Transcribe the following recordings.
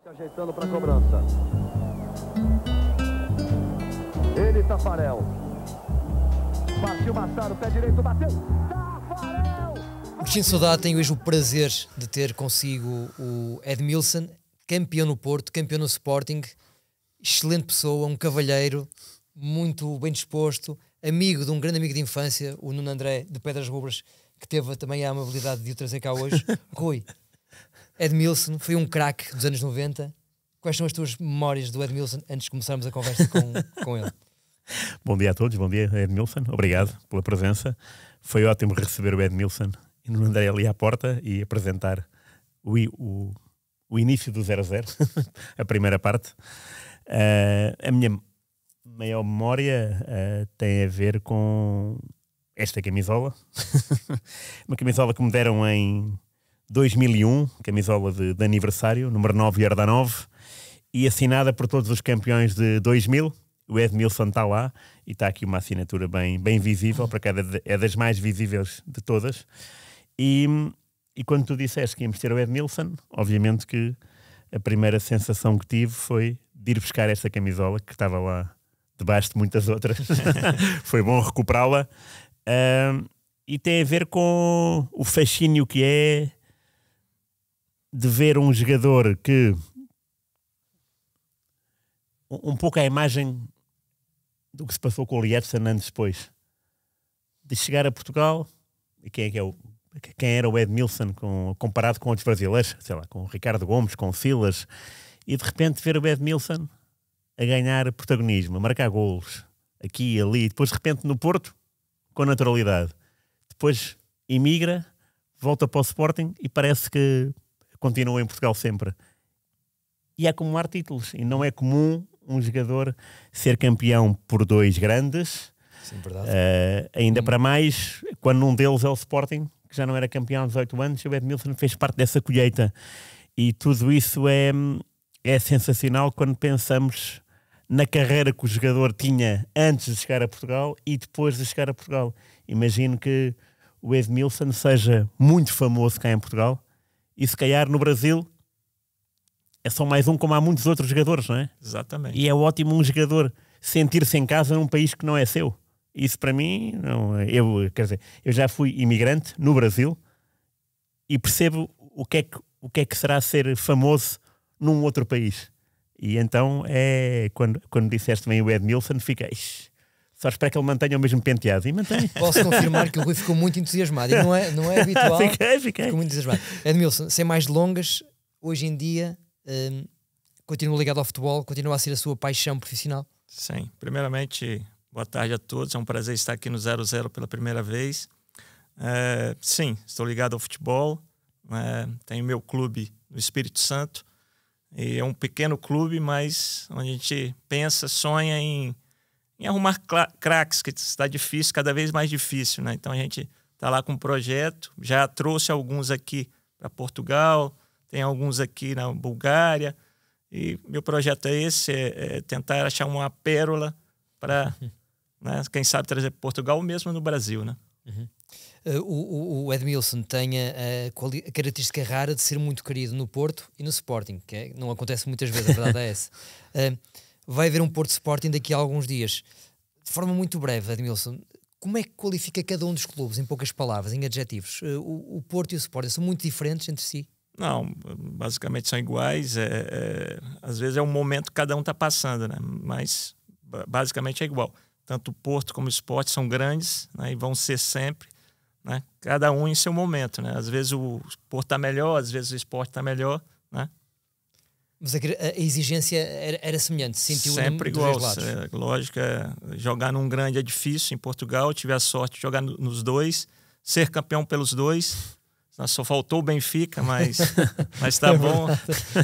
Ajeitando para a cobrança. Ele, Tafarel. Partiu Massaro, pé direito, bateu. Tafarel! Cristina Saudade tem hoje o prazer de ter consigo o Edmilson, campeão no Porto, campeão no Sporting, excelente pessoa, um cavalheiro, muito bem disposto, amigo de um grande amigo de infância, o Nuno André de Pedras Rubras, que teve também a amabilidade de o trazer cá hoje. Rui, Edmilson foi um craque dos anos 90. Quais são as tuas memórias do Edmilson antes de começarmos a conversa com ele? Bom dia a todos, bom dia Edmilson, obrigado pela presença. Foi ótimo receber o Edmilson e não andei ali à porta e apresentar o início do 0-0, a primeira parte. A minha maior memória tem a ver com esta camisola. Uma camisola que me deram em 2001, camisola de aniversário, número 9 Yardanov, e assinada por todos os campeões de 2000. O Edmilson está lá e está aqui uma assinatura bem visível, para cada é das mais visíveis de todas. E quando tu disseste que íamos ter o Edmilson, obviamente que a primeira sensação que tive foi de ir buscar esta camisola, que estava lá debaixo de muitas outras. Foi bom recuperá-la. E tem a ver com o fascínio que é de ver um jogador que, um pouco a imagem do que se passou com o Lietzen anos depois, de chegar a Portugal, e quem era o Edmilson comparado com outros brasileiros, sei lá, com o Ricardo Gomes, com o Silas, e de repente ver o Edmilson a ganhar protagonismo, a marcar golos, aqui e ali, depois de repente no Porto, com naturalidade. Depois emigra, volta para o Sporting e parece que continua em Portugal sempre. E a acumular títulos. E não é comum um jogador ser campeão por dois grandes. Sim, verdade. Ainda para mais, quando um deles é o Sporting, que já não era campeão há 18 anos, o Edmilson fez parte dessa colheita. E tudo isso é sensacional quando pensamos na carreira que o jogador tinha antes de chegar a Portugal e depois de chegar a Portugal. Imagino que o Edmilson seja muito famoso cá em Portugal e se calhar no Brasil é só mais um, como há muitos outros jogadores, não é? Exatamente. E é ótimo um jogador sentir-se em casa num país que não é seu. Isso para mim, não, quer dizer, eu já fui imigrante no Brasil e percebo o que é que será ser famoso num outro país. E então, quando disseste bem o Edmilson, fiquei... Só espero que ele mantenha o mesmo penteado. E mantém. Posso confirmar que o Rui ficou muito entusiasmado. E não é habitual. Fiquei. Ficou muito entusiasmado. Edmilson, sem mais delongas, hoje em dia continua ligado ao futebol, continua a ser a sua paixão profissional? Sim. Primeiramente, boa tarde a todos. É um prazer estar aqui no 00 pela primeira vez. Sim, estou ligado ao futebol. Tenho meu clube no Espírito Santo. E é um pequeno clube, mas onde a gente pensa, sonha em arrumar craques, que está difícil, cada vez mais difícil, né? Então a gente está lá com um projeto, já trouxe alguns aqui para Portugal, tem alguns aqui na Bulgária, e meu projeto é esse, é tentar achar uma pérola para, né, quem sabe trazer para Portugal ou mesmo no Brasil, né? Uhum. O Edmilson tem a característica rara de ser muito querido no Porto e no Sporting, que não acontece muitas vezes, a verdade é essa. Vai haver um Porto Sporting daqui a alguns dias. De forma muito breve, Edmilson, como é que qualifica cada um dos clubes, em poucas palavras, em adjetivos? O Porto e o Sporting são muito diferentes entre si? Não, basicamente são iguais. Às vezes é um momento que cada um está passando, né? Mas basicamente é igual. Tanto o Porto como o Sport são grandes, né? E vão ser sempre, né? Cada um em seu momento, né? Às vezes o Porto está melhor, às vezes o Sport está melhor, né? Mas a exigência era semelhante, sentiu sempre dos igual. dois lados. Lógico, jogar num grande é difícil. Em Portugal, tive a sorte de jogar nos dois, ser campeão pelos dois. Só faltou o Benfica, mas tá bom.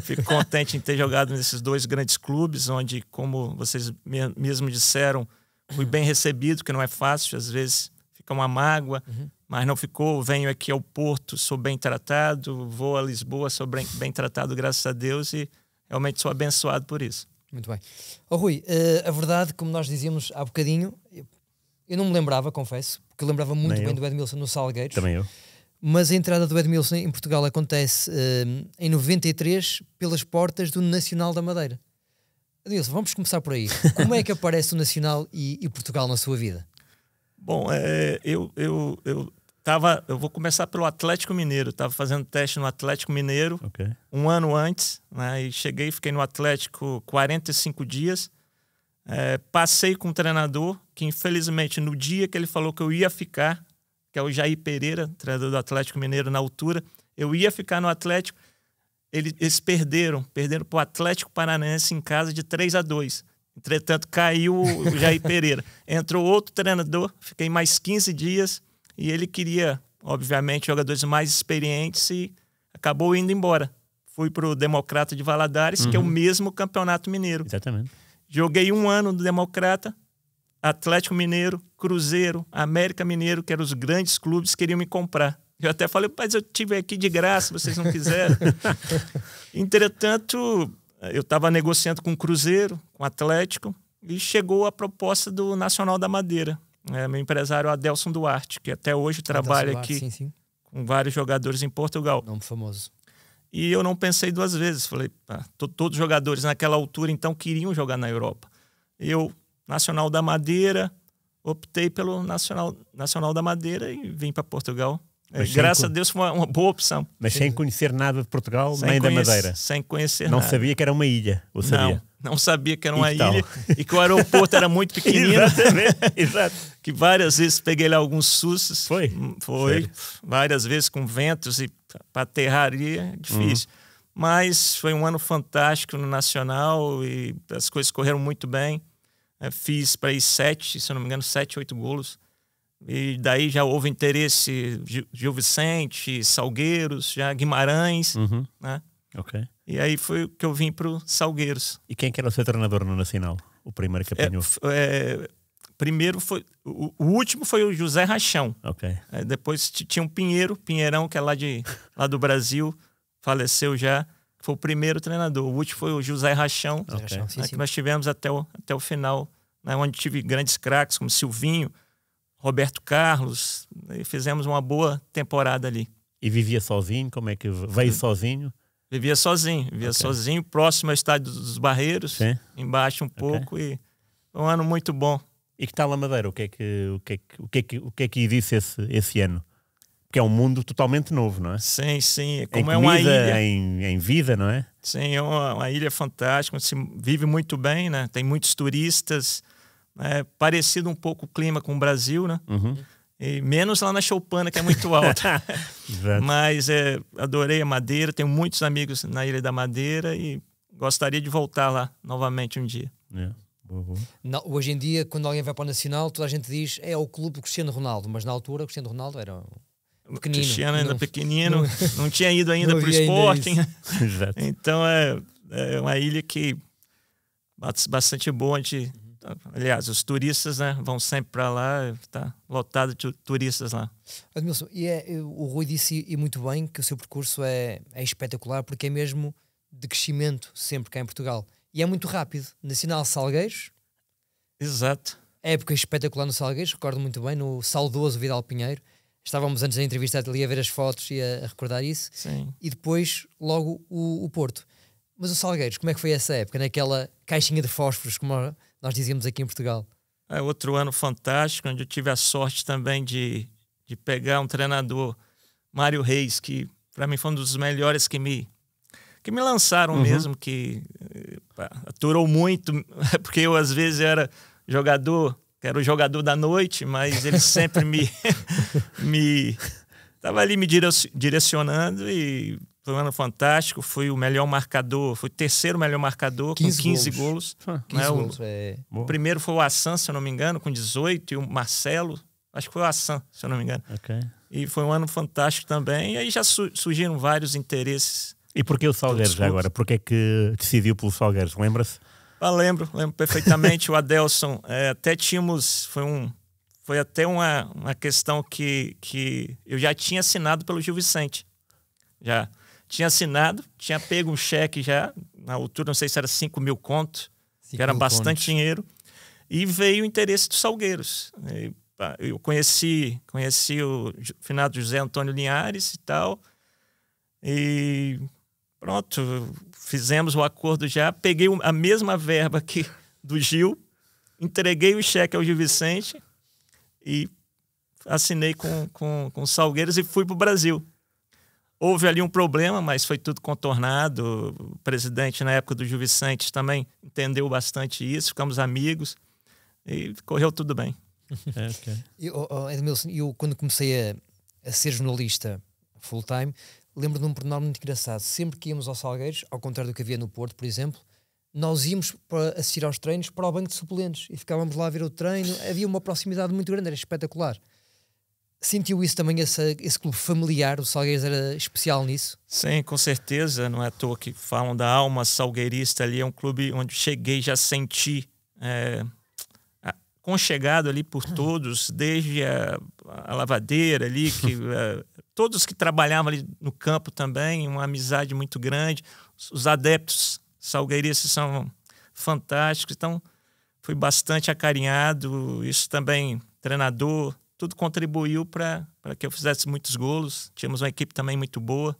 Fico contente em ter jogado nesses dois grandes clubes, onde, como vocês mesmo disseram, fui bem recebido, que não é fácil, às vezes fica uma mágoa, mas não ficou. Venho aqui ao Porto, sou bem tratado, vou a Lisboa, sou bem tratado, graças a Deus, e realmente sou abençoado por isso. Muito bem. Rui, a verdade, como nós dizíamos há bocadinho, eu não me lembrava, confesso, porque eu lembrava muito bem do Edmilson no Salgueiros. Também eu. Mas a entrada do Edmilson em Portugal acontece em 93 pelas portas do Nacional da Madeira. Edmilson, vamos começar por aí. Como é que aparece o Nacional e Portugal na sua vida? Bom, eu vou começar pelo Atlético Mineiro. Estava fazendo teste no Atlético Mineiro um ano antes, né, e cheguei, fiquei no Atlético 45 dias. Passei com um treinador que, infelizmente, no dia que ele falou que eu ia ficar, que é o Jair Pereira, treinador do Atlético Mineiro na altura, eu ia ficar no Atlético. Eles perderam para o Atlético Paranaense em casa de 3-2. Entretanto, caiu o Jair Pereira. Entrou outro treinador, fiquei mais 15 dias e ele queria, obviamente, jogadores mais experientes e acabou indo embora. Fui para o Democrata de Valadares, que é o mesmo Campeonato Mineiro. Exatamente. Joguei um ano no Democrata, Atlético Mineiro, Cruzeiro, América Mineiro, que eram os grandes clubes, queriam me comprar. Eu até falei, mas eu tive aqui de graça, vocês não quiseram. Entretanto, eu estava negociando com o Cruzeiro, com o Atlético, e chegou a proposta do Nacional da Madeira. Meu empresário Adelson Duarte, que até hoje trabalha Duarte, aqui sim. com vários jogadores em Portugal. Nome famoso. E eu não pensei duas vezes. Falei, todos os jogadores naquela altura, então, queriam jogar na Europa. Eu, Nacional da Madeira, optei pelo Nacional da Madeira e vim para Portugal. Graças a Deus foi uma boa opção. Mas sem conhecer nada de Portugal, nem da Madeira. Sem conhecer nada. Não sabia que era uma ilha, ou sabia? Não sabia que era uma ilha e que o aeroporto era muito pequenino. Exatamente, exato. Que várias vezes peguei lá alguns sustos. Foi? Sério? Várias vezes com ventos e para aterrar ali é difícil. Mas foi um ano fantástico no Nacional e as coisas correram muito bem. Fiz para ir 7, se eu não me engano, 7, 8 golos. E daí já houve interesse Gil Vicente, Salgueiros, já Guimarães, né? E aí foi que eu vim para o Salgueiros. E quem que era o seu treinador no Nacional? O primeiro que apanhou? Primeiro foi... O último foi o José Rachão. Depois tinha um Pinheirão, que é lá do Brasil, faleceu já. Foi o primeiro treinador. O último foi o José Rachão, que nós tivemos até o final, né, onde tive grandes craques como Silvinho, Roberto Carlos, e fizemos uma boa temporada ali. E vivia sozinho? Como é que veio sozinho? Vivia sozinho, próximo ao Estádio dos Barreiros, embaixo um pouco, e foi um ano muito bom. E que tal a Madeira? O que é que disse esse ano? Porque é um mundo totalmente novo, não é? Sim. Como é uma ilha. Em vida, não é? Sim, é uma ilha fantástica, se vive muito bem, né? Tem muitos turistas. Parecido um pouco o clima com o Brasil, né? E menos lá na Choupana, que é muito alta. Mas adorei a Madeira, tenho muitos amigos na Ilha da Madeira e gostaria de voltar lá novamente um dia. Boa. Não, hoje em dia, quando alguém vai para o Nacional, toda a gente diz é o clube do Cristiano Ronaldo, mas na altura o Cristiano Ronaldo era pequenino. Cristiano ainda pequenino, não tinha ido ainda para o Sporting. Então é uma ilha que bastante boa. Aliás, os turistas, né, vão sempre para lá, está lotado de turistas lá. Edmilson, o Rui disse e muito bem que o seu percurso é espetacular porque é mesmo de crescimento sempre cá em Portugal. E é muito rápido. Nacional Salgueiros. Exato. Época espetacular no Salgueiros, recordo muito bem, no saudoso Vidal Pinheiro. Estávamos antes da entrevista ali a ver as fotos e a recordar isso. Sim. E depois, logo, o Porto. Mas o Salgueiros, como é que foi essa época? Naquela caixinha de fósforos, como nós dizíamos aqui em Portugal. Outro ano fantástico, onde eu tive a sorte também de pegar um treinador, Mário Reis, que para mim foi um dos melhores que me lançaram mesmo, que aturou muito, porque eu às vezes era o jogador da noite, mas ele sempre estava ali me direcionando e foi um ano fantástico. Fui o melhor marcador, fui o terceiro melhor marcador, com 15 golos. 15 golos. O primeiro foi o Assan, se eu não me engano, com 18, e o Marcelo, acho que foi o Assan, se eu não me engano. E foi um ano fantástico também. E aí já surgiram vários interesses. E porquê o Salgueiros já agora? Porquê é que decidiu pelo Salgueiros? Lembra-se? Lembro perfeitamente. O Adelson, até tínhamos... Foi até uma questão que eu já tinha assinado pelo Gil Vicente. Já tinha assinado, tinha pego um cheque já, na altura, não sei se era 5 mil contos, que era bastante dinheiro, e veio o interesse dos Salgueiros. eu conheci o finado José Antônio Linhares e tal, e pronto, fizemos o acordo já, peguei a mesma verba aqui do Gil, entreguei o cheque ao Gil Vicente e assinei com o Salgueiros e fui para o Brasil. Houve ali um problema, mas foi tudo contornado. O presidente, na época do Gil Vicente, também entendeu bastante isso, ficamos amigos e correu tudo bem. Okay. Edmilson, eu quando comecei a ser jornalista full-time, lembro de um pormenor muito engraçado. Sempre que íamos ao Salgueiros, ao contrário do que havia no Porto, por exemplo, nós íamos para assistir aos treinos para o banco de suplentes e ficávamos lá a ver o treino. Havia uma proximidade muito grande, era espetacular. Sentiu isso também, esse clube familiar? O Salgueiros era especial nisso? Sim, com certeza. Não é à toa que falam da alma salgueirista ali. É um clube onde cheguei e já senti aconchegado ali por todos, desde a lavadeira ali, que todos que trabalhavam ali no campo também, uma amizade muito grande. Os adeptos salgueiristas são fantásticos, então fui bastante acarinhado. Isso também, treinador, tudo contribuiu para que eu fizesse muitos gols. Tínhamos uma equipe também muito boa.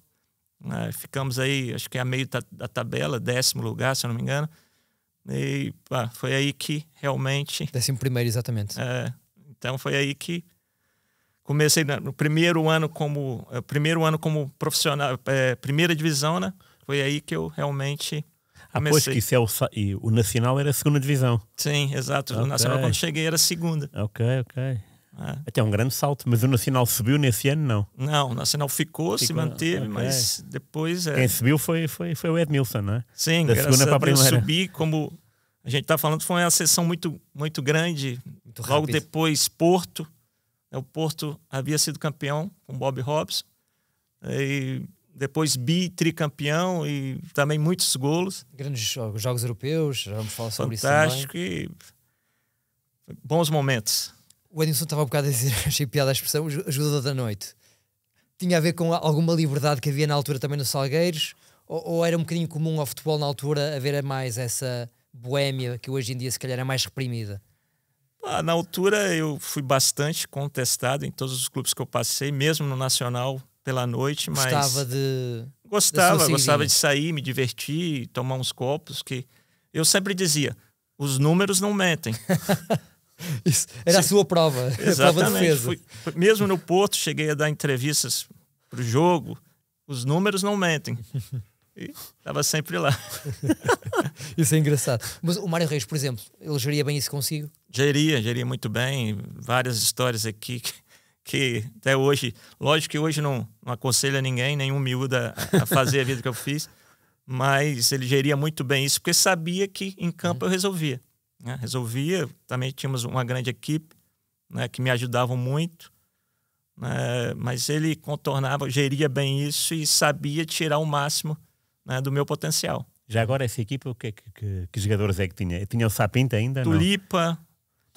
Ficamos aí, acho que a meio da tabela, 10º lugar, se eu não me engano. E foi aí que realmente... 11º, exatamente. Então foi aí que comecei no primeiro ano como profissional, primeira divisão, né? Foi aí que eu realmente pois que isso o Nacional era a 2ª divisão. Sim, exato. Okay. O Nacional, quando cheguei, era a 2ª. Ok. Até um grande salto, mas o Nacional subiu nesse ano, não? Não, o Nacional ficou, se manteve, mas depois... Quem subiu foi o Edmilson, não é? Sim, da segunda para a primeira. Subir, como a gente está falando, foi uma sessão muito, muito grande. Muito Logo rápido. depois, Porto. O Porto havia sido campeão com Bob Robson. E depois tricampeão e também muitos golos. Grandes jogos europeus, já vamos falar sobre isso também. Fantástico e bons momentos. O Edmilson estava um bocado a dizer, achei piada a expressão, jogador da noite. Tinha a ver com alguma liberdade que havia na altura também no Salgueiros? Ou era um bocadinho comum ao futebol na altura haver mais essa boémia que hoje em dia se calhar é mais reprimida? Na altura eu fui bastante contestado em todos os clubes que eu passei, mesmo no Nacional pela noite, mas... Gostava de sair, me divertir, tomar uns copos, que eu sempre dizia, os números não mentem. Isso era a sua prova. Exatamente. A prova de defesa. Mesmo no Porto, cheguei a dar entrevistas para o jogo, os números não mentem. E estava sempre lá. Isso é engraçado. Mas o Mário Reis, por exemplo, ele geria bem isso consigo? Geria muito bem. Várias histórias aqui que até hoje... Lógico que hoje não aconselho a ninguém, nenhum miúdo a fazer a vida que eu fiz, mas ele geria muito bem isso, porque sabia que em campo eu resolvia. Resolvia, também tínhamos uma grande equipe, né, que me ajudavam muito, mas ele geria bem isso e sabia tirar o máximo, né, do meu potencial. Já agora essa equipa, que jogadores é que tinha? Tinha o Sapinto ainda? Tulipa.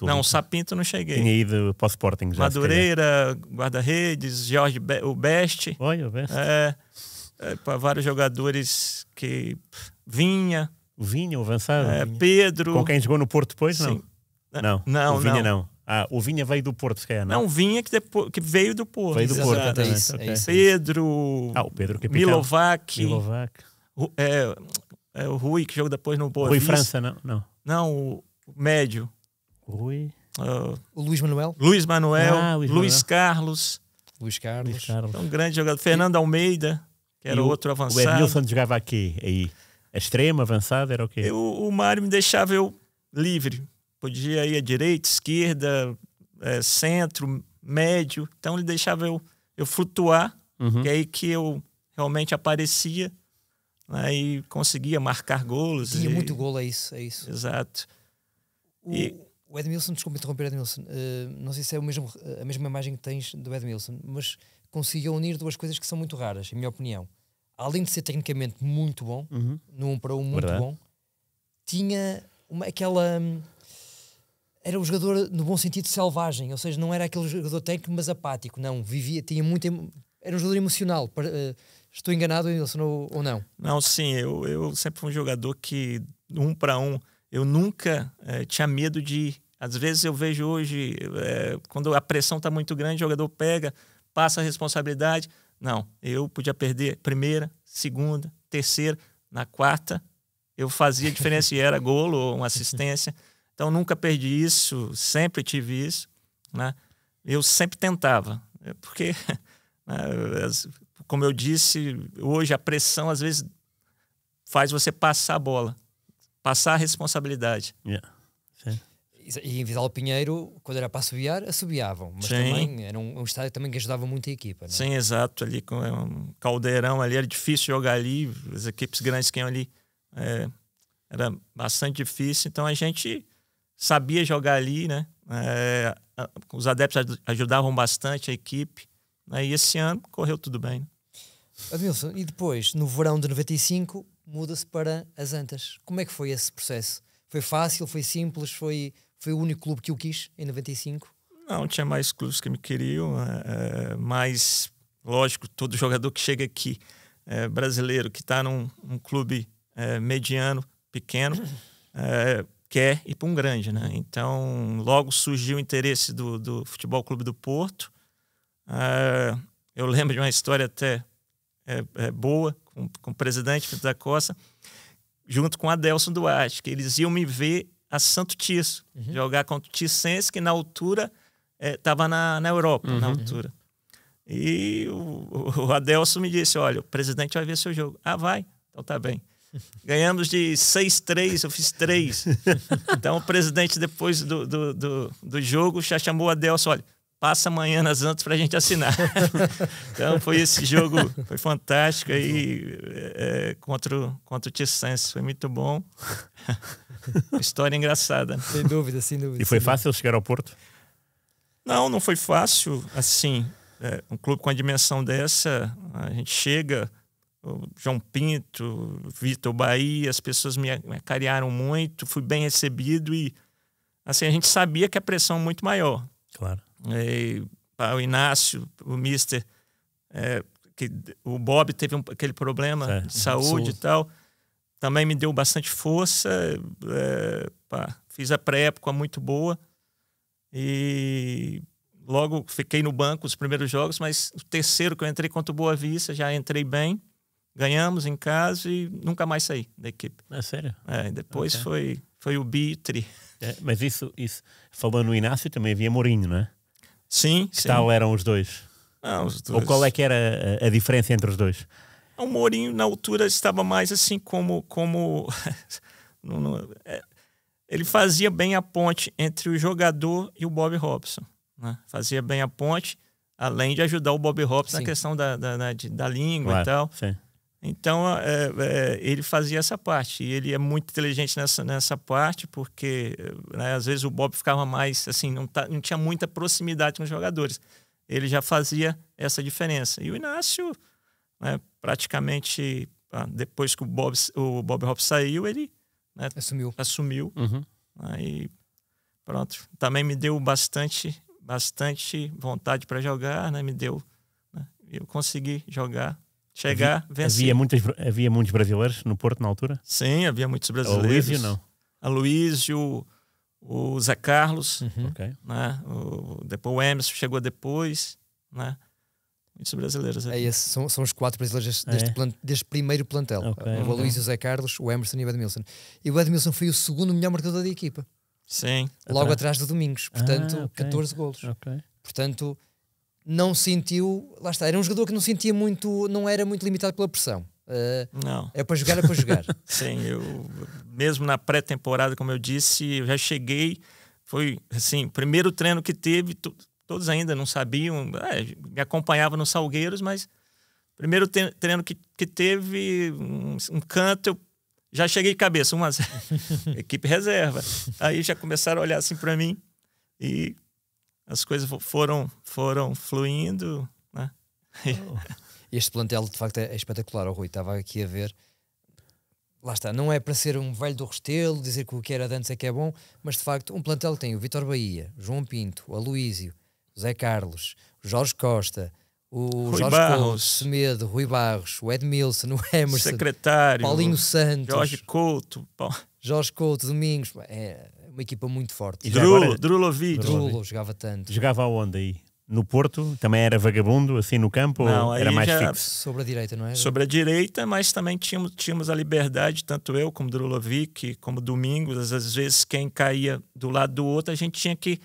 Não, o Sapinto não cheguei. Tinha ido para o Sporting já. Madureira, guarda-redes, Jorge o Best. Olha, o Best. Para vários jogadores que vinha. O Vinha, o avançado. Vinha. Pedro. Com quem jogou no Porto depois, Sim. Não. O Vinha não. O Vinha veio do Porto, se calhar, não? Não, Vinha que veio do Porto. Veio do Porto, é isso, okay. Pedro. O Pedro, capitão. Milovac. O Rui, que jogou depois no Boa Vista. Rui França, não. Não, o médio. Rui. O Luís Manuel. Luís Manuel. Luís Luís Carlos. Luís Carlos. Um grande jogador. Fernando Almeida, que era outro avançado. O Edmilson jogava aqui, aí. Extremo, avançado, era o quê? O Mário me deixava eu livre. Podia ir à direita, esquerda, centro, médio. Então ele deixava eu flutuar, que é aí que eu realmente aparecia, né, e conseguia marcar golos. Tinha muito golo, é isso. Exato. O Edmilson, desculpa interromper, Edmilson, não sei se é a mesma imagem que tens do Edmilson, mas conseguiu unir duas coisas que são muito raras, em minha opinião. Além de ser tecnicamente muito bom, no 1 para 1 muito bom, tinha aquela... Era um jogador, no bom sentido, selvagem. Ou seja, não era aquele jogador técnico, mas apático. Não, tinha muito... Era um jogador emocional. Estou enganado, Edmilson, ou não? Não, sim. Eu sempre fui um jogador que, 1 para 1, eu nunca tinha medo de às vezes eu vejo hoje, quando a pressão está muito grande, o jogador pega, passa a responsabilidade. Não, eu podia perder primeira, segunda, terceira, na quarta eu fazia diferença e era gol ou uma assistência. Então nunca perdi isso, sempre tive isso, né? Eu sempre tentava, porque, como eu disse, hoje a pressão às vezes faz você passar a bola, passar a responsabilidade. Yeah. Sim. E em Vidal Pinheiro, quando era para assobiavam, mas Sim. também era um estádio também que ajudava muito a equipa. Não é? Sim, exato, ali com um caldeirão ali, era difícil jogar ali, as equipes grandes que iam ali, era bastante difícil, então a gente sabia jogar ali, né? Os adeptos ajudavam bastante a equipe, né? E esse ano correu tudo bem. Né? Admilson, e depois, no verão de 95, muda-se para as Antas. Como é que foi esse processo? Foi fácil, foi simples, foi o único clube que o quis em 95? Não, tinha mais clubes que me queriam, mas, lógico, todo jogador que chega aqui, brasileiro, que está num clube mediano, pequeno, quer ir para um grande, né? Então, logo surgiu o interesse do Futebol Clube do Porto. Eu lembro de uma história até boa, com o presidente Felipe da Costa, junto com Adelson Duarte, que eles iam me ver a Santo Tirso, jogar contra o Tirsense, que na altura estava na Europa, na altura. E o Adelson me disse, olha, o presidente vai ver seu jogo. Ah, vai? Então tá bem. Ganhamos de 6-3, eu fiz 3. Então o presidente, depois do jogo, já chamou o Adelson, olha, passa amanhã nas Antas pra gente assinar. Então foi esse jogo, foi fantástico aí, contra o Tirsense, foi muito bom. História engraçada. Sem dúvida, sem dúvida. E foi fácil chegar ao Porto? Não foi fácil, assim, um clube com a dimensão dessa, a gente chega, o João Pinto, Vitor Bahia, as pessoas me acarinharam muito, fui bem recebido e, assim, a gente sabia que a pressão é muito maior. Claro. O Inácio, o Mister, que o Bob teve aquele problema de saúde e tal, também me deu bastante força, fiz a pré-época muito boa e logo fiquei no banco os primeiros jogos, mas o terceiro que eu entrei contra o Boa Vista, já entrei bem, ganhamos em casa e nunca mais saí da equipe. É sério? Depois foi o bi e tri. Mas isso, falou no Inácio, também havia Mourinho, não é? Sim. Que tal eram os dois? Não, os dois. Ou qual é que era a diferença entre os dois? O Mourinho, na altura, estava mais assim como ele fazia bem a ponte entre o jogador e o Bob Robson, né? Fazia bem a ponte, além de ajudar o Bob Robson na questão da língua, claro, e tal. Sim. Então, ele fazia essa parte. E ele é muito inteligente nessa parte, porque, né, às vezes o Bob ficava mais, assim, não tinha muita proximidade com os jogadores. Ele já fazia essa diferença. E o Inácio, né, praticamente, depois que o Bob Robson saiu, ele, né, assumiu. Aí, pronto. Também me deu bastante vontade para jogar, né? Me deu, né? Eu consegui jogar, chegar, vencer. Havia muitos brasileiros no Porto na altura? Sim, havia muitos brasileiros. Aloísio, não? Aloísio, o Zé Carlos, Okay. né? Depois o Emerson chegou depois, né? Muitos brasileiros. São os 4 brasileiros deste primeiro plantel. Okay. O Aloísio, o Zé Carlos, o Emerson e o Edmilson. E o Edmilson foi o segundo melhor marcador da equipa. Sim. Logo atrás do Domingos. Portanto, okay. 14 golos. Okay. Portanto, não sentiu... Lá está, era um jogador que não sentia muito... Não era muito limitado pela pressão. Não. É para jogar, é para jogar. Sim, mesmo na pré-temporada, como eu disse, eu já cheguei... Foi, assim, o primeiro treino que teve... Todos ainda não sabiam, me acompanhavam nos Salgueiros, mas primeiro treino que teve, um canto, eu já cheguei de cabeça, 1-0, equipe reserva. Aí já começaram a olhar assim para mim e as coisas foram fluindo, né? Este plantel, de facto, é espetacular. O Rui estava aqui a ver. Lá está, não é para ser um velho do Restelo, dizer que o que era de antes é que é bom, mas de facto um plantel que tem o Vitor Bahia, João Pinto, o Aloísio, o Zé Carlos, o Jorge Costa, o Rui Jorge Barros, Couto, Semedo, Rui Barros, o Edmilson, o Emerson, secretário, Paulinho Santos, Jorge Couto, Domingos. uma equipa muito forte. E já agora- Drulovic. Drulo jogava tanto. Jogava aonde aí? No Porto? Também era vagabundo, assim, no campo? Não, ou aí era mais já- fixo? Sobre a direita, não é? Sobre a direita, mas também tínhamos a liberdade, tanto eu como Drulovic, como Domingos. Às vezes, quem caía do lado do outro, a gente tinha que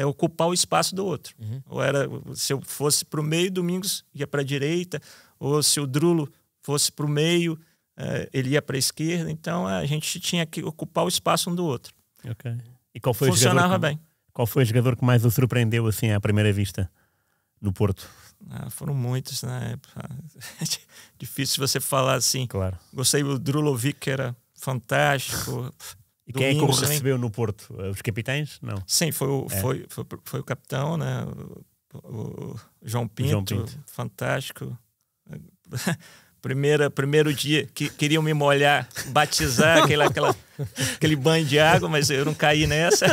ocupar o espaço do outro. Ou era, se eu fosse para o meio, Domingos ia para a direita, ou se o Drulo fosse para o meio, ele ia para a esquerda. Então, a gente tinha que ocupar o espaço um do outro. Ok. E qual foi Funcionava o jogador bem. Qual foi o jogador que mais o surpreendeu, assim, à primeira vista, no Porto? Foram muitos na época. Difícil você falar assim. Claro. Gostei do Drulovic, que era fantástico. E quem é que o Domingos também. recebeu no Porto? Os capitães? Não. Sim, foi o capitão, né? O João Pinto, João Pinto. fantástico. Primeiro dia que queriam me molhar, batizar aquele banho de água, mas eu não caí nessa.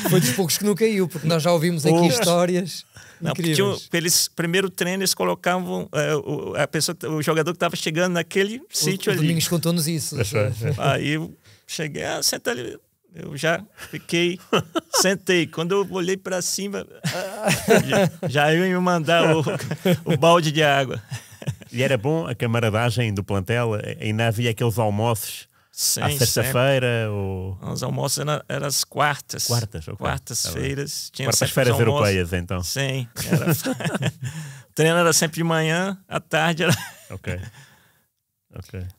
Foi dos poucos que não caiu, porque nós já ouvimos aqui histórias Não, porque incríveis. primeiro treino eles colocavam o jogador que estava chegando naquele sítio O ali. Domingos contou-nos isso. Aí eu cheguei, senta ali. Eu já fiquei, sentei. Quando eu olhei para cima, já ia me mandar o balde de água. E era bom a camaradagem do plantel? Ainda havia aqueles almoços Sim, à sexta-feira? Ou... Os almoços eram as quartas. Quartas, ok. Quartas-feiras. Quartas-feiras europeias, então. Sim. O treino era sempre de manhã, à tarde era... Ok.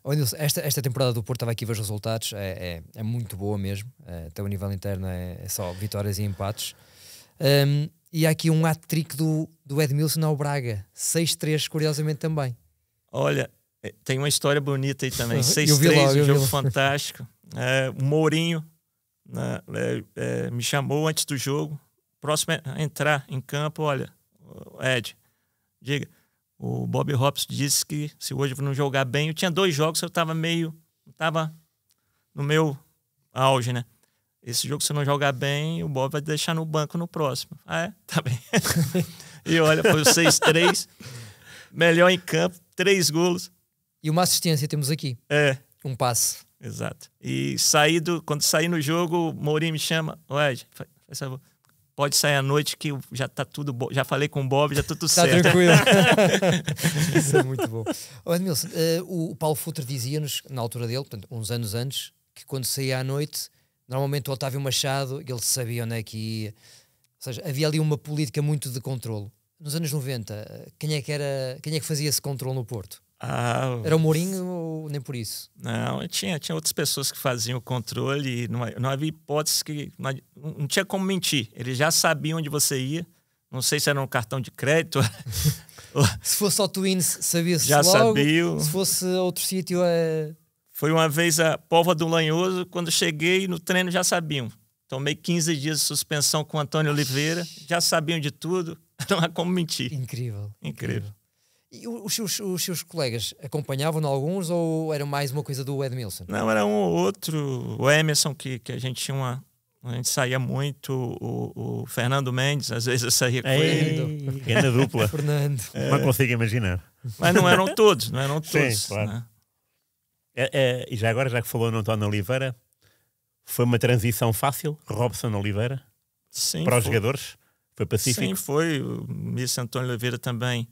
Olha, Nilson, esta temporada do Porto, estava aqui a ver os resultados, é muito boa mesmo. Até o nível interno é só vitórias e empates. E há aqui um hat-trick do Edmilson ao Braga. 6-3, curiosamente também. Olha, tem uma história bonita aí também. Eu 6-3, vi logo, um jogo fantástico. O Mourinho me chamou antes do jogo. Próximo a entrar em campo, olha, Ed, diga, o Bob Robson disse que se hoje eu não jogar bem, eu tinha 2 jogos, eu estava no meu auge, né? Esse jogo, se não jogar bem, o Bob vai deixar no banco no próximo. Tá bem. E olha, foi o 6-3, melhor em campo, 3 gols. E uma assistência temos aqui. Um passe. Exato. E quando saí no jogo, o Mourinho me chama, Ed, faz favor, pode sair à noite que já tá tudo bom. Já falei com o Bob, já tá tudo Está certo. tranquilo. Isso é muito bom. Edmilson, o Paulo Futre dizia-nos, na altura dele, portanto, uns anos antes, que quando saía à noite, normalmente o Otávio Machado, ele sabia onde é que ia. Ou seja, havia ali uma política muito de controlo. Nos anos 90, quem é que fazia esse controle no Porto? Era o Mourinho ou nem por isso? Não, tinha outras pessoas que faziam o controle e não havia hipótese que... Não tinha como mentir. Eles já sabiam onde você ia. Não sei se era um cartão de crédito. Se fosse ao Twins, sabia-se Já logo. sabiam. Se fosse outro sítio, Foi uma vez a Póvoa do Lanhoso, quando cheguei no treino já sabiam. Tomei 15 dias de suspensão com o Antônio Oliveira, já sabiam de tudo, não há como mentir. Incrível. Incrível. E os seus colegas acompanhavam alguns ou era mais uma coisa do Edmilson? Não, era um ou outro. O Emerson, que a gente tinha a gente saía muito, o Fernando Mendes, às vezes eu saía com ele. Grande dupla. Fernando. Não consigo imaginar. Mas não eram todos. Sim, claro. Né? E já agora, já que falou no António Oliveira, foi uma transição fácil, Robson Oliveira, Sim, para os jogadores? Foi pacífico? Sim, foi. O Mr. Antônio Oliveira também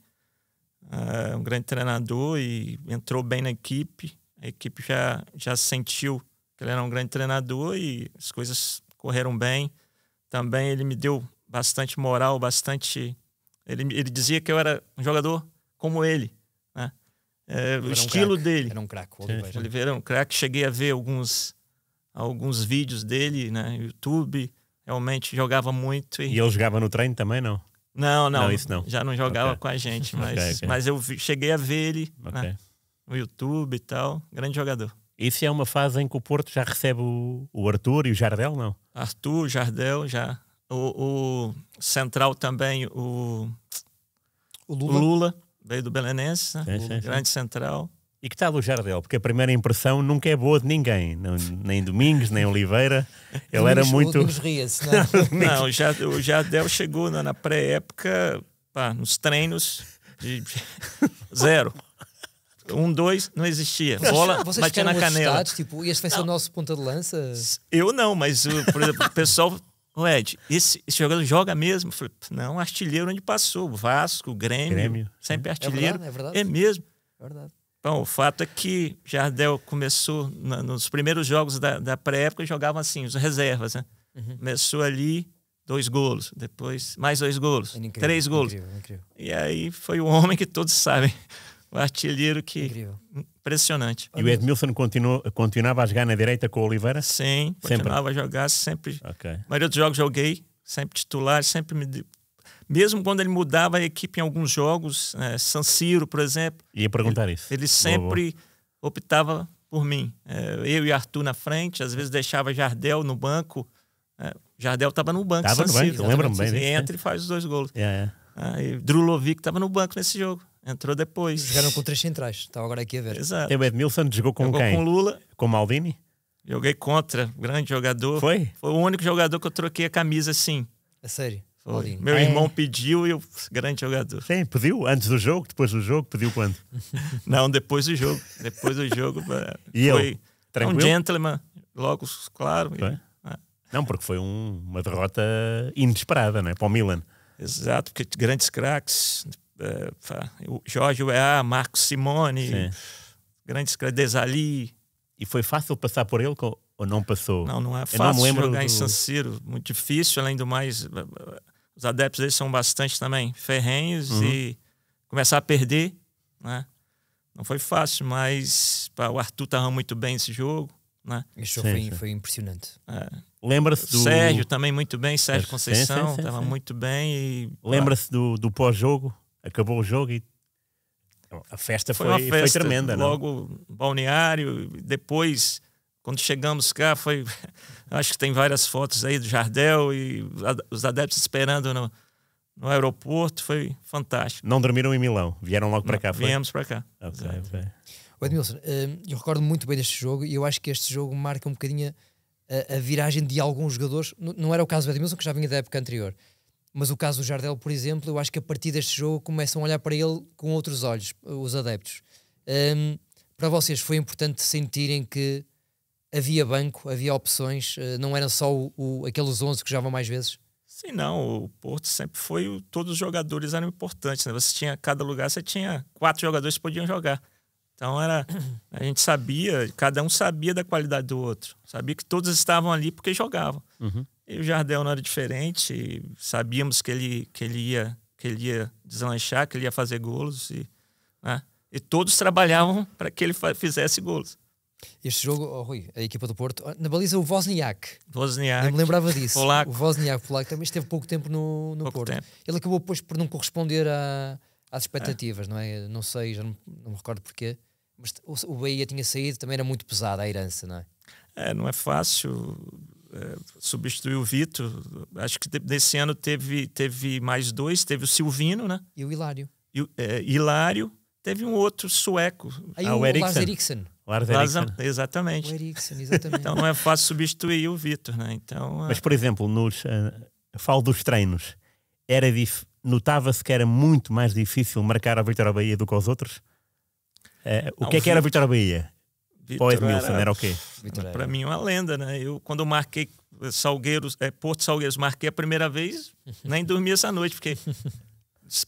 um grande treinador e entrou bem na equipe. A equipe já sentiu que ele era um grande treinador e as coisas correram bem. Também ele me deu bastante moral, bastante... Ele dizia que eu era um jogador como ele, né? O estilo dele. Era um craque, o Oliveira. Oliveira era um craque. Cheguei a ver alguns vídeos dele, né, no YouTube. Realmente jogava muito. E ele jogava no treino também, não? Não, isso não. Já não jogava com a gente, mas eu cheguei a ver ele né, no YouTube e tal. Grande jogador. Isso é uma fase em que o Porto já recebe o Arthur e o Jardel, não? Arthur, Jardel, já. O Central também, o Lula, veio do Belenenses, né? Grande Central. E que tal o Jardel? Porque a primeira impressão nunca é boa de ninguém, nem Domingos, nem Oliveira. Ele era muito... ria-se, não? Não, o Jardel chegou na pré-época, nos treinos, de 0. 1-2 não existia. Vocês- Bola vocês batia na ficaram canela. assustados, tipo, este vai ser o nosso ponta de lança? Eu não, mas, por exemplo, o pessoal... Ô, Ed, esse jogador joga mesmo? Eu falei, não, artilheiro onde passou. Vasco, Grêmio. Sempre artilheiro. É verdade. É mesmo. É verdade. Bom, o fato é que Jardel começou nos primeiros jogos da pré-época, jogavam assim, os reservas, né? Começou ali, 2 golos, depois mais 2 golos, É incrível, 3 golos. Incrível. E aí foi o homem que todos sabem, o artilheiro que... Incrível. Impressionante. E o Edmilson continuava a jogar na direita com o Oliveira? Sim, continuava a jogar sempre. Ok. A maioria dos jogos joguei, sempre titular, sempre mesmo quando ele mudava a equipe em alguns jogos, San Siro, por exemplo, Ia perguntar isso. ele sempre optava por mim. Eu e Arthur na frente, às vezes deixava Jardel no banco. Jardel estava no banco. Estava no San banco, Siro, lembro-me bem e disso. entra e faz os 2 golos. Yeah. E Drulovic estava no banco nesse jogo. Entrou depois. Jogaram com 3 centrais. Estava agora aqui a ver. Exato. O Edmilson jogou com Jogou quem? com Lula. Com Maldini? Joguei contra, grande jogador. Foi? Foi o único jogador que eu troquei a camisa assim. A sério. Foi. Maldini. Meu irmão pediu e eu, grande jogador. Sim, pediu antes do jogo, depois do jogo, pediu quando? Não, depois do jogo. Depois do jogo E foi ele? Tranquilo? um gentleman, logo, claro. Foi? Não, porque foi uma derrota inesperada, não é? Para o Milan. Exato, porque grandes craques, o Jorge Weah, Marcos Simone, Sim. grandes craques, Desali. E foi fácil passar por ele ou não passou? Não é Eu fácil não me lembro jogar em do- San Siro, muito difícil, além do mais, os adeptos deles são bastante também ferrenhos e começar a perder, né? Não foi fácil, mas o Arthur estava muito bem nesse jogo, né? Este jogo Sim, sim. foi impressionante. Lembra-se do... Sérgio também muito bem, Sérgio Sim, Conceição, sim, estava sim. muito bem. E Lembra-se do pós-jogo? Acabou o jogo e a festa foi uma festa, foi tremenda, não? logo balneário, depois, quando chegamos cá, foi... Acho que tem várias fotos aí do Jardel e os adeptos esperando no aeroporto, foi fantástico. Não dormiram em Milão, vieram logo para cá, foi? Viemos para cá. Ok, Exato. ok. O Edmilson, eu recordo muito bem deste jogo e eu acho que este jogo marca um bocadinho a viragem de alguns jogadores. Não era o caso do Edmilson, que já vinha da época anterior, mas o caso do Jardel, por exemplo, eu acho que a partir deste jogo começam a olhar para ele com outros olhos, os adeptos. Para vocês foi importante sentirem que havia banco, havia opções, não eram só aqueles 11 que jogavam mais vezes? Sim, não, o Porto sempre foi, todos os jogadores eram importantes, né? Você tinha, cada lugar você tinha 4 jogadores que podiam jogar. Então a gente sabia, cada um sabia da qualidade do outro. Sabia que todos estavam ali porque jogavam. E o Jardel não era diferente, sabíamos que ele ia deslanchar, que ele ia fazer golos. E todos trabalhavam para que ele fizesse golos. Este jogo, Rui, a equipa do Porto, na baliza o Wozniak. Wozniak, Eu me lembrava disso. polaco. O Wozniak polaco também esteve pouco tempo no Pouco Porto. tempo. Ele acabou depois por não corresponder às expectativas, não é? Não sei, já não me recordo porquê. Mas o Bahia tinha saído, também era muito pesada a herança, não é? Não é fácil substituir o Vitor. Acho que nesse ano teve mais 2, teve o Silvino, né? E o Hilário. E o Hilário, teve um outro sueco. Aí o o Lars Eriksen. Eriksen. Lars Eriksen. O Exatamente. Eriksen, exatamente. Então não é fácil substituir o Vitor, né? Então, Mas, por exemplo, falo dos treinos, notava-se que era muito mais difícil marcar a Vitória Bahia do que aos outros? O Não, que é que era a Vitor- Vitória Bahia? Para o Edmilson, era o quê? Vitor Para mim, uma lenda, né? Quando eu marquei Porto Salgueiros, marquei a primeira vez, nem dormi essa noite, porque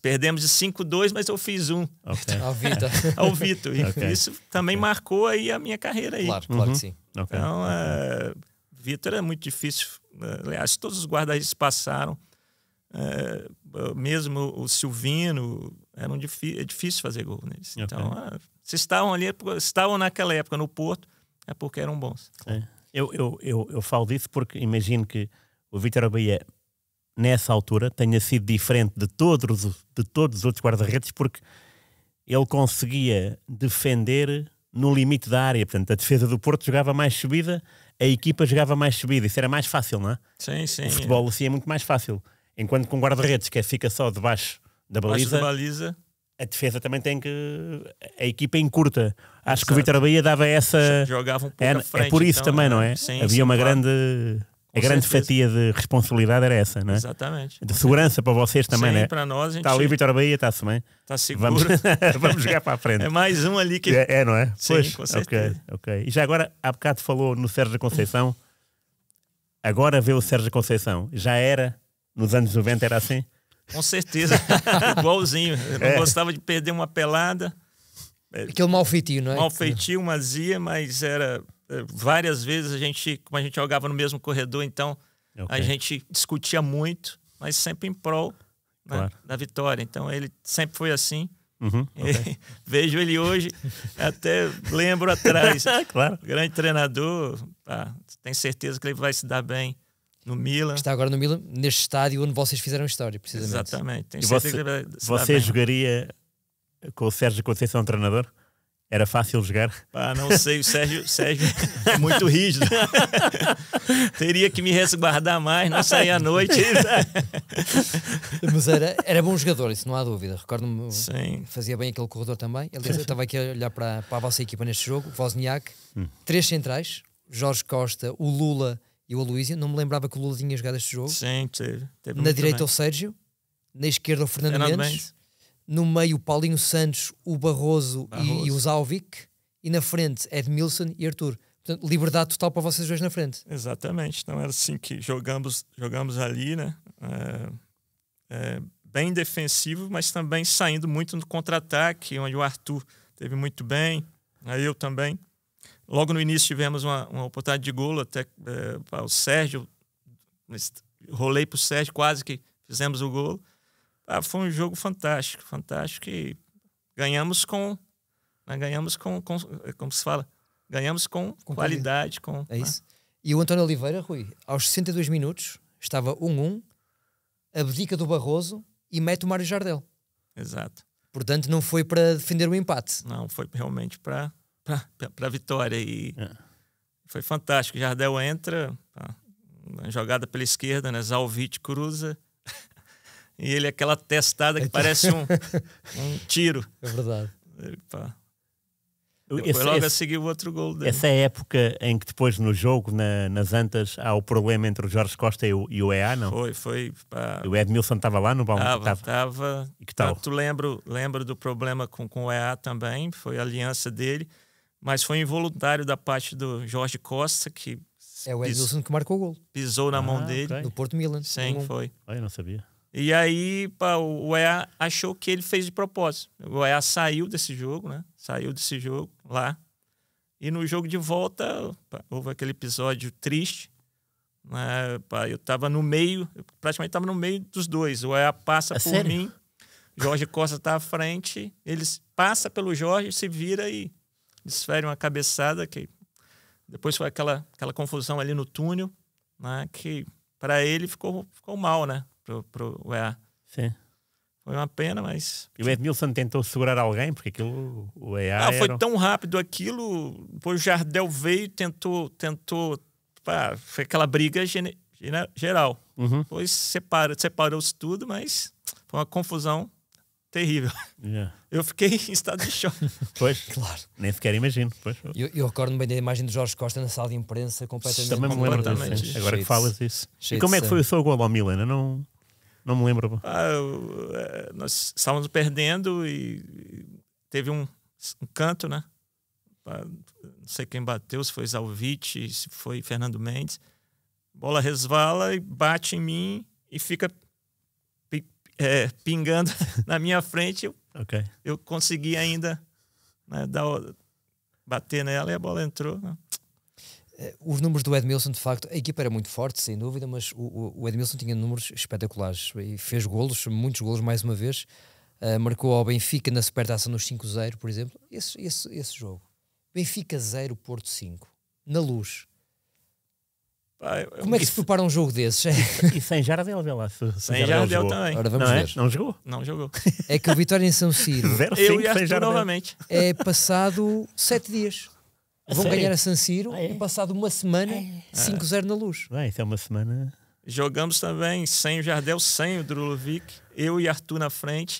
perdemos de 5-2, mas eu fiz 1 Ok. Ao Vitor. ao Vitor. E Ok. isso também marcou aí a minha carreira aí. Claro que sim. Ok. Então, Vitor é muito difícil. Aliás, todos os guarda-redes passaram. Mesmo o Silvino, é difícil fazer gol neles. Ok. Então, se estavam naquela época no Porto, é porque eram bons. Eu falo disso porque imagino que o Vitória Bahia, nessa altura, tenha sido diferente de todos os outros guarda-redes, porque ele conseguia defender no limite da área. Portanto, a defesa do Porto jogava mais subida, a equipa jogava mais subida. Isso era mais fácil, não é? Sim, sim. O futebol assim é muito mais fácil. Enquanto com guarda-redes que fica só debaixo da Debaixo baliza, da baliza, a defesa também tem que... A equipa encurta. Acho que o Exato. Vitória Bahia dava essa... jogava um pouco à frente. É por isso então, também, não é? Sim, Havia sim, uma claro. grande A grande certeza. fatia de responsabilidade era essa, não é? Exatamente. De segurança para vocês também, Sim, né? para nós a gente Está ali Vitória Bahia, está-se bem. tá seguro. Vamos, vamos jogar para a frente. É mais um ali que... É, não é? Sim, Pois, com certeza. ok. E já agora, há bocado falou no Sérgio Conceição. Agora vê o Sérgio Conceição. Já era, nos anos 90 era assim? Com certeza. Igualzinho. Eu não gostava de perder uma pelada. Aquele mau feitio, não é? Mal feitio, mazia, mas era... Várias vezes como a gente jogava no mesmo corredor, então a gente discutia muito, mas sempre em prol, né, Claro. da vitória. Então ele sempre foi assim. Uhum, E vejo ele hoje, até lembro atrás. Claro. Grande treinador, tenho certeza que ele vai se dar bem no Milan. Está agora no Milan, neste estádio onde vocês fizeram história, precisamente. Exatamente. Tenho E certeza que ele vai se dar você bem. jogaria com o Sérgio Conceição treinador? Era fácil jogar? Não sei, o Sérgio é muito rígido. Teria que me resguardar mais, não sair à noite. Mas era bom jogador, isso não há dúvida. Recordo-me, Sim. fazia bem aquele corredor também. Aliás, eu estava aqui a olhar para a vossa equipa neste jogo, o Wozniak, 3 centrais, Jorge Costa, o Lula e o Aloísio. Não me lembrava que o Lula tinha jogado este jogo. Sim, teve Na muito direita bem. o Sérgio, na esquerda o Fernando Fernando Mendes. Mendes. No meio o Paulinho Santos, o Barroso. E o Zalvic, e na frente Edmilson e Arthur. Portanto, liberdade total para vocês dois na frente. Exatamente. Então era assim que jogamos ali, né? Bem defensivo, mas também saindo muito no contra-ataque, onde o Arthur teve muito bem, aí eu também. Logo no início tivemos uma oportunidade de golo, até o Sérgio, rolei para o Sérgio, quase que fizemos o golo. Foi um jogo fantástico, e ganhamos com como se fala? Ganhamos com qualidade. É isso. E o António Oliveira, Rui, aos 62 minutos, estava 1-1, abdica do Barroso e mete o Mário Jardel. Exato. Portanto, não foi para defender o empate. Não, foi realmente para a vitória. E foi fantástico. Jardel entra, jogada pela esquerda, né? Zalvic cruza. E ele aquela testada que parece um tiro. É verdade. Depois logo a seguir o outro gol dele. Essa é a época em que depois no jogo, nas Antas, há o problema entre o Jorge Costa e o EA, não? Foi. O Edmilson estava lá no balão? Estava. E que tal? Tanto lembro do problema com o EA também, foi a aliança dele, mas foi involuntário da parte do Jorge Costa, que é o Edmilson que marcou o gol. Pisou na mão dele. Okay. No Porto Milan. Sim, foi. Eu não sabia. E aí o EA achou que ele fez de propósito. O EA saiu desse jogo, né? Saiu desse jogo lá. E no jogo de volta, houve aquele episódio triste. Né? Eu estava no meio, praticamente estava no meio dos dois. O EA passa por sério? mim, Jorge Costa está à frente, eles passa pelo Jorge, se vira e desfere uma cabeçada. Que depois foi aquela confusão ali no túnel, né? Que para ele ficou mal, né? Pro EA. Sim. Foi uma pena, mas... E o Edmilson tentou segurar alguém, porque aquilo, o EA foi tão rápido aquilo, depois o Jardel veio e tentou foi aquela briga geral. Depois separou-se tudo, mas foi uma confusão terrível. Yeah. Eu fiquei em estado de choque. Pois, Claro. nem sequer imagino. Pois. Eu recordo-me bem da imagem do Jorge Costa na sala de imprensa, completamente. Também me lembro completamente. disso. Agora que falas isso. cheio E como de é que foi o seu gol ao Milan? Eu não me lembro. Nós estávamos perdendo e teve um canto, né? Não sei quem bateu, se foi Zalvic, se foi Fernando Mendes. Bola resvala e bate em mim e fica pingando na minha frente. Eu consegui ainda, né, bater nela e a bola entrou. Né? Os números do Edmilson, de facto, a equipa era muito forte, sem dúvida, mas o Edmilson tinha números espetaculares e fez golos, muitos golos mais uma vez. Marcou ao Benfica na Supertaça nos 5-0, por exemplo. Esse jogo. Benfica 0, Porto 5. Na Luz. Como é que se prepara um jogo desses? E sem Jardel, vê lá. Sem Jardel também. Ora, vamos Não, ver. Não jogou? Não jogou. É que o Vitória em São Siro 0-5 Eu e sem Arthur Jardel. novamente. é passado 7 dias. Vão sério? ganhar a San Siro É? e passado uma semana 5-0 na Luz. Bem, isso é uma semana... Jogamos também sem o Jardel, sem o Drulovic. Eu e Arthur na frente.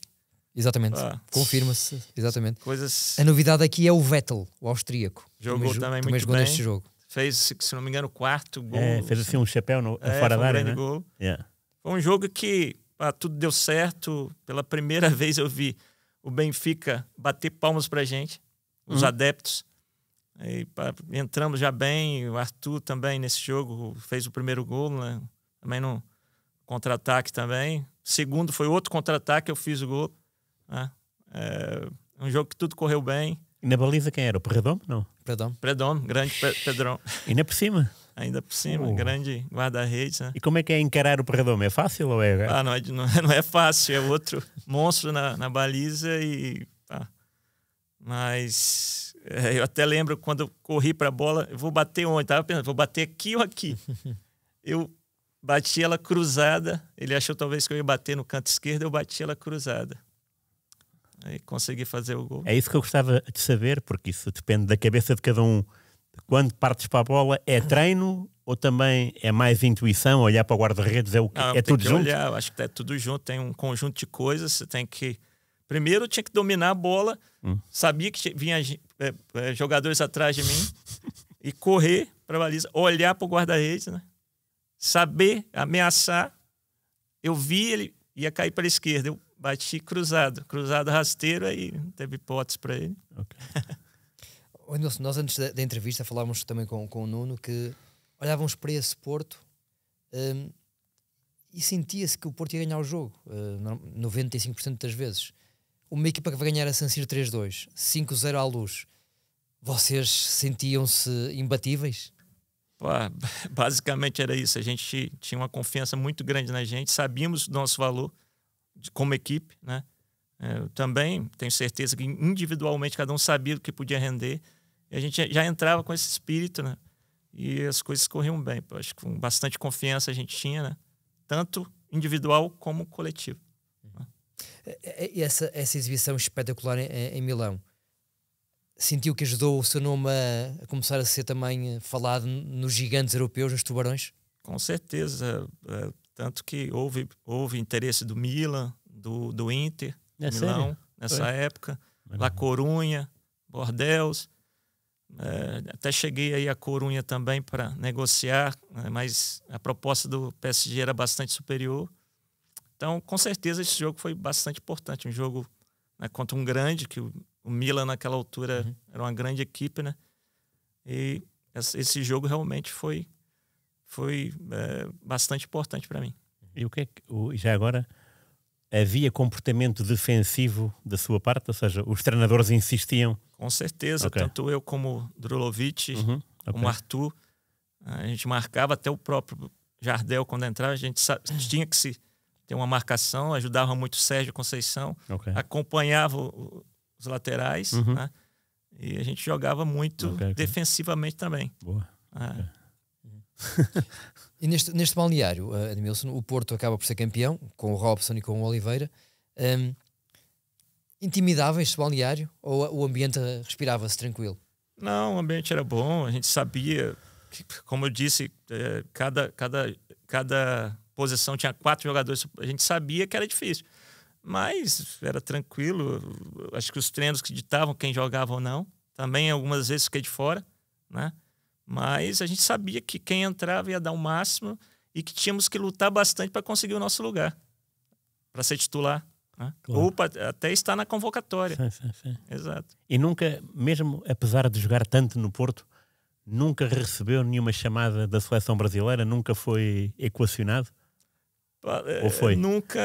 Exatamente. Confirma-se. Exatamente. Coisas... A novidade aqui é o Vettel, o austríaco. Jogou também muito jogou bem. neste jogo. Fez, se não me engano, o 4º gol. Fez assim um chapéu fora da área, né? Gol. Yeah. Foi um jogo que tudo deu certo. Pela primeira vez eu vi o Benfica bater palmas pra gente, os adeptos. E, entramos já bem, o Arthur também nesse jogo fez o primeiro gol, né? Também no contra-ataque também. Segundo foi outro contra-ataque, eu fiz o gol. Né? Um jogo que tudo correu bem. E na baliza quem era? O Perredom? Não. Predom, grande Pedrão. E ainda por cima? Ainda por cima, grande guarda-redes. Né? E como é que é encarar o Perredom? É fácil ou é... Não é fácil, é outro monstro na baliza e... Mas eu até lembro quando eu corri para a bola, eu vou bater onde? Tava pensando, vou bater aqui ou aqui? Eu bati ela cruzada, ele achou talvez que eu ia bater no canto esquerdo, eu bati ela cruzada. Aí consegui fazer o gol. É isso que eu gostava de saber, porque isso depende da cabeça de cada um. Quando partes para a bola, é treino ou também é mais intuição, olhar para o guarda-redes? É tudo junto? Olhar, eu acho que é tudo junto, tem um conjunto de coisas, você tem que... Primeiro eu tinha que dominar a bola, sabia que vinha jogadores atrás de mim e correr para a baliza, olhar para o guarda-redes, né? Saber ameaçar. Eu vi ele, ia cair para a esquerda, eu bati cruzado rasteiro, aí não teve hipótese para ele. Okay. Nós antes da entrevista falávamos também com o Nuno que olhávamos para esse Porto e sentia-se que o Porto ia ganhar o jogo 95% das vezes. Uma equipa que vai ganhar a San Siro 3-2, 5-0 à Luz, vocês sentiam-se imbatíveis? Basicamente era isso. A gente tinha uma confiança muito grande na gente, sabíamos do nosso valor como equipe, né? Eu também tenho certeza que individualmente cada um sabia o que podia render e a gente já entrava com esse espírito, né? E as coisas corriam bem. Acho que com bastante confiança a gente tinha, né? Tanto individual como coletivo. Essa exibição espetacular em Milão, sentiu que ajudou o seu nome a começar a ser também falado nos gigantes europeus, nos tubarões? Com certeza, tanto que houve interesse do Milan, do Inter, Milão, sério? nessa época, La Corunha, Bordeaux, até cheguei aí a Corunha também para negociar, mas a proposta do PSG era bastante superior. Então, com certeza, esse jogo foi bastante importante. Um jogo, né, contra um grande, que o Milan naquela altura era uma grande equipe, né? E esse jogo realmente foi bastante importante para mim. E o que é que, já agora, havia comportamento defensivo da sua parte? Ou seja, os treinadores insistiam? Com certeza, tanto eu como Drulovic, como Arthur, a gente marcava, até o próprio Jardel quando entrava, a gente tinha que ter uma marcação, ajudava muito o Sérgio Conceição, acompanhava os laterais, né? E a gente jogava muito defensivamente também. Boa. E neste balneário, Edmilson, o Porto acaba por ser campeão, com o Robson e com o Oliveira. Intimidava este balneário ou o ambiente respirava-se tranquilo? Não, o ambiente era bom, a gente sabia que, como eu disse, cada posição tinha 4 jogadores, a gente sabia que era difícil, mas era tranquilo. Acho que os treinos que ditavam quem jogava ou não, também algumas vezes fiquei de fora, né? Mas a gente sabia que quem entrava ia dar o máximo e que tínhamos que lutar bastante para conseguir o nosso lugar, para ser titular, né? Claro. Ou para até estar na convocatória. Sim. Exato. E nunca, mesmo apesar de jogar tanto no Porto, nunca recebeu nenhuma chamada da seleção brasileira? Nunca foi equacionado? Ou foi? Nunca.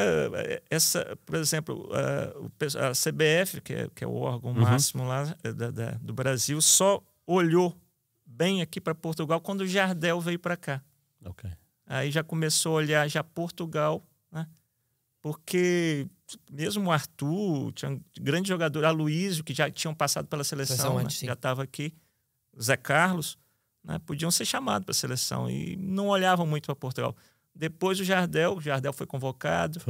Por exemplo, a CBF, que é o órgão máximo lá do Brasil, só olhou bem aqui para Portugal quando o Jardel veio para cá. Aí já começou a olhar já Portugal, né? Porque mesmo o Arthur, tinha um grande jogador, Aloysio, que já tinham passado pela seleção, né? Já estava aqui, o Zé Carlos, né? Podiam ser chamados para a seleção e não olhavam muito para Portugal. Depois o Jardel foi convocado,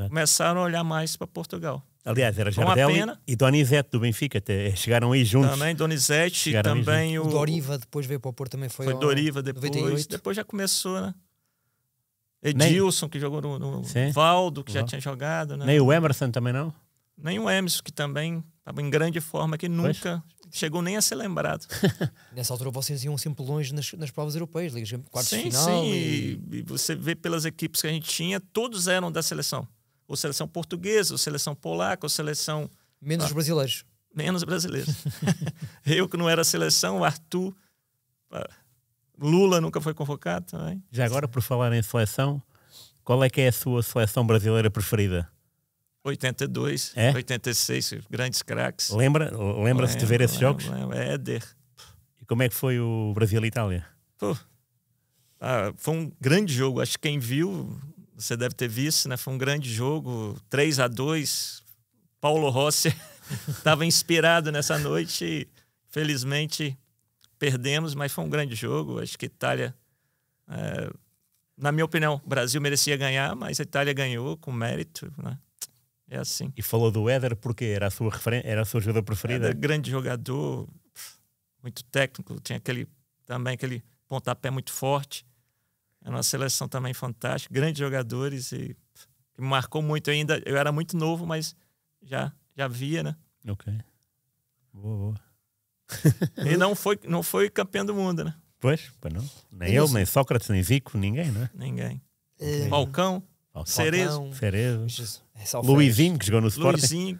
começaram a olhar mais para Portugal. Aliás, era Jardel e Donizete do Benfica, até chegaram aí juntos. Também Donizete, também o Doriva depois veio para o Porto, também foi Doriva depois já começou, né? Edilson, que jogou no Valdo, que já tinha jogado, né? Nem o Emerson também não? Nem o Emerson, que também estava em grande forma, que nunca chegou nem a ser lembrado. Nessa altura vocês iam sempre longe nas provas europeias, ligas quartos de Sim, final. sim. E você vê pelas equipes que a gente tinha, todos eram da seleção. Ou seleção portuguesa, ou seleção polaca, ou seleção... Menos os brasileiros. Menos brasileiros. Eu que não era seleção, o Arthur, Lula nunca foi convocado também. Já agora, por falar em seleção, qual é que é a sua seleção brasileira preferida? 82, 86, grandes craques. Lembra-se de ver esses jogos? Éder. E como é que foi o Brasil-Itália? Foi um grande jogo. Acho que quem viu, você deve ter visto, né? Foi um grande jogo, 3-2. Paulo Rossi estava inspirado nessa noite e, felizmente, perdemos, mas foi um grande jogo. Acho que a Itália, na minha opinião, o Brasil merecia ganhar, mas a Itália ganhou com mérito, né? É assim. E falou do Éder porque era a sua referência, era a sua jogador preferida? Éder, grande jogador, muito técnico, tinha também aquele pontapé muito forte. Era uma seleção também fantástica, grandes jogadores e que me marcou muito ainda. Eu era muito novo, mas já via, né? Ok. Boa. E não foi campeão do mundo, né? Pois não. Nem ele, nem Sócrates, nem Zico, ninguém, não é? Ninguém. Falcão, Cerezo. Luizinho, que jogou no Sporting.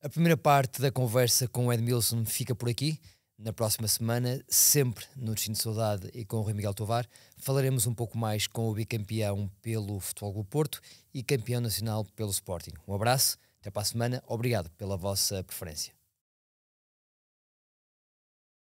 A primeira parte da conversa com o Edmilson fica por aqui. Na próxima semana, sempre no Destino de Saudade e com o Rui Miguel Tovar, falaremos um pouco mais com o bicampeão pelo Futebol Clube Porto e campeão nacional pelo Sporting. Um abraço, até para a semana, obrigado pela vossa preferência.